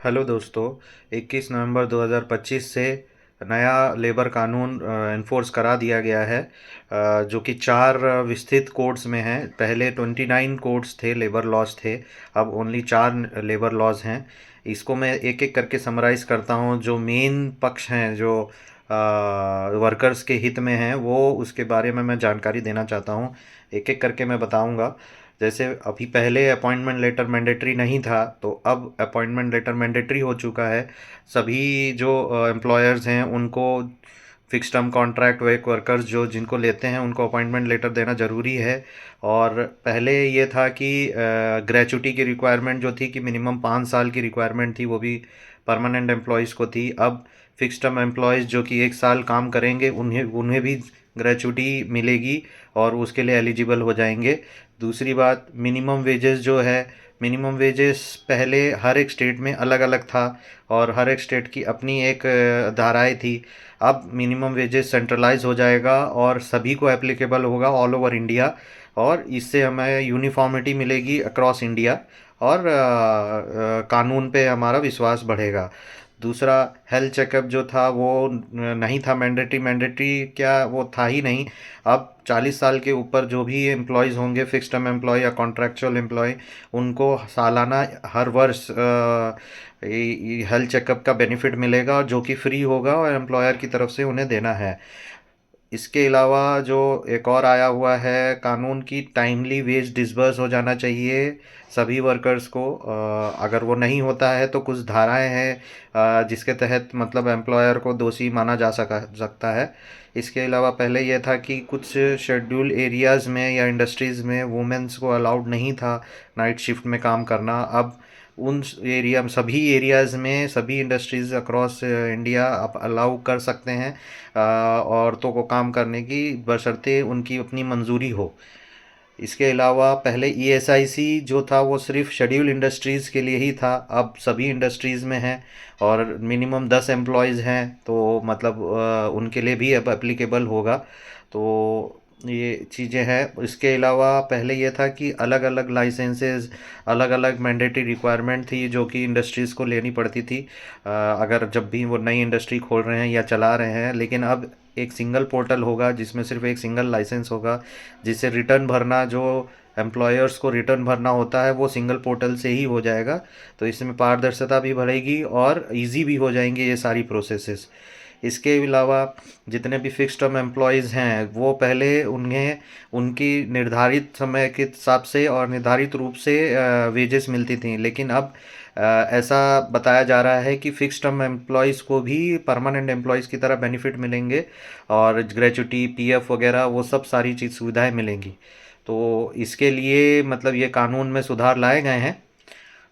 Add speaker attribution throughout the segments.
Speaker 1: Hello दोस्तों। 21 नवंबर 2025 से नया लेबर कानून इन्फोर्स करा दिया गया है, जो कि चार विस्तृत कोड्स में है। पहले 29 कोड्स थे, लेबर लॉज थे। अब ओनली चार लेबर लॉज हैं। इसको मैं एक एक करके समराइज करता हूँ। जो मेन पक्ष हैं, जो वर्कर्स के हित में हैं, वो उसके बारे में मैं जानकारी देना चाहता हूँ। एक एक करके मैं बताऊँगा। जैसे अभी पहले अपॉइंटमेंट लेटर मैंडेटरी नहीं था, तो अब अपॉइंटमेंट लेटर मैंडेटरी हो चुका है। सभी जो एम्प्लॉयर्स हैं उनको फिक्स टर्म कॉन्ट्रैक्ट वर्कर्स जो जिनको लेते हैं उनको अपॉइंटमेंट लेटर देना ज़रूरी है। और पहले ये था कि ग्रेचुटी की रिक्वायरमेंट जो थी, कि मिनिमम 5 साल की रिक्वायरमेंट थी, वो भी परमानेंट एम्प्लॉयज़ को थी। अब फिक्स टर्म एम्प्लॉयज़ जो कि 1 साल काम करेंगे, उन्हें उन्हें भी ग्रेचुटी मिलेगी और उसके लिए एलिजिबल हो जाएंगे। दूसरी बात, मिनिमम वेजेस जो है, मिनिमम वेजेस पहले हर एक स्टेट में अलग अलग था और हर एक स्टेट की अपनी एक धाराएं थी। अब मिनिमम वेजेस सेंट्रलाइज हो जाएगा और सभी को एप्लीकेबल होगा ऑल ओवर इंडिया, और इससे हमें यूनिफॉर्मिटी मिलेगी अक्रॉस इंडिया, और कानून पे हमारा विश्वास बढ़ेगा। दूसरा, हेल्थ चेकअप जो था वो नहीं था मैंडेटरी। मैंडेटरी क्या, वो था ही नहीं। अब 40 साल के ऊपर जो भी एम्प्लॉयज़ होंगे, फिक्स टर्म एम्प्लॉय या कॉन्ट्रैक्चुअल एम्प्लॉय, उनको सालाना हर वर्ष हेल्थ चेकअप का बेनिफिट मिलेगा, जो कि फ्री होगा और एम्प्लॉयर की तरफ से उन्हें देना है। इसके अलावा जो एक और आया हुआ है कानून, की टाइमली वेज डिसबर्स हो जाना चाहिए सभी वर्कर्स को। अगर वो नहीं होता है तो कुछ धाराएं हैं जिसके तहत मतलब एम्प्लॉयर को दोषी माना जा सकता है। इसके अलावा पहले यह था कि कुछ शेड्यूल एरियाज़ में या इंडस्ट्रीज़ में वुमेन्स को अलाउड नहीं था नाइट शिफ्ट में काम करना। अब उन एरिया, सभी एरियाज़ में, सभी इंडस्ट्रीज़ अक्रॉस इंडिया आप अलाउ कर सकते हैं औरतों को काम करने की, बशर्ते उनकी अपनी मंजूरी हो। इसके अलावा पहले ईएसआईसी जो था वो सिर्फ शेड्यूल इंडस्ट्रीज़ के लिए ही था, अब सभी इंडस्ट्रीज़ में है। और मिनिमम 10 एम्प्लॉयज़ हैं तो मतलब उनके लिए भी अब एप्लीकेबल होगा। तो ये चीज़ें हैं। इसके अलावा पहले ये था कि अलग अलग लाइसेंसेस, अलग अलग मैंडेटरी रिक्वायरमेंट थी जो कि इंडस्ट्रीज़ को लेनी पड़ती थी अगर जब भी वो नई इंडस्ट्री खोल रहे हैं या चला रहे हैं। लेकिन अब एक सिंगल पोर्टल होगा जिसमें सिर्फ एक सिंगल लाइसेंस होगा, जिससे रिटर्न भरना, जो एम्प्लॉयर्स को रिटर्न भरना होता है, वो सिंगल पोर्टल से ही हो जाएगा। तो इसमें पारदर्शिता भी बढ़ेगी और इजी भी हो जाएंगे ये सारी प्रोसेसेस। इसके अलावा जितने भी फिक्स टर्म एम्प्लॉयज़ हैं, वो पहले उन्हें उनकी निर्धारित समय के हिसाब से और निर्धारित रूप से वेजेस मिलती थी। लेकिन अब ऐसा बताया जा रहा है कि फिक्स टर्म एम्प्लॉयज़ को भी परमानेंट एम्प्लॉयज़ की तरह बेनिफिट मिलेंगे और ग्रेचुटी, पीएफ वगैरह वो सब सारी चीज़ सुविधाएं मिलेंगी। तो इसके लिए मतलब ये कानून में सुधार लाए गए हैं।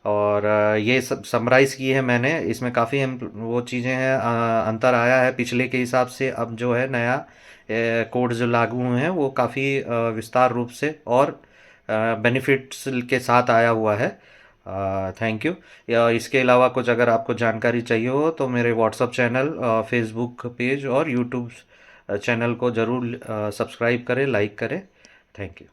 Speaker 1: और ये सब समराइज़ की है मैंने। इसमें काफ़ी वो चीज़ें हैं, अंतर आया है पिछले के हिसाब से। अब जो है नया कोड जो लागू हुए हैं वो काफ़ी विस्तार रूप से और बेनिफिट्स के साथ आया हुआ है। Thank you. या इसके अलावा कुछ अगर आपको जानकारी चाहिए हो तो मेरे व्हाट्सअप चैनल, फेसबुक पेज और यूट्यूब चैनल को ज़रूर सब्सक्राइब करें, लाइक करें। Thank you.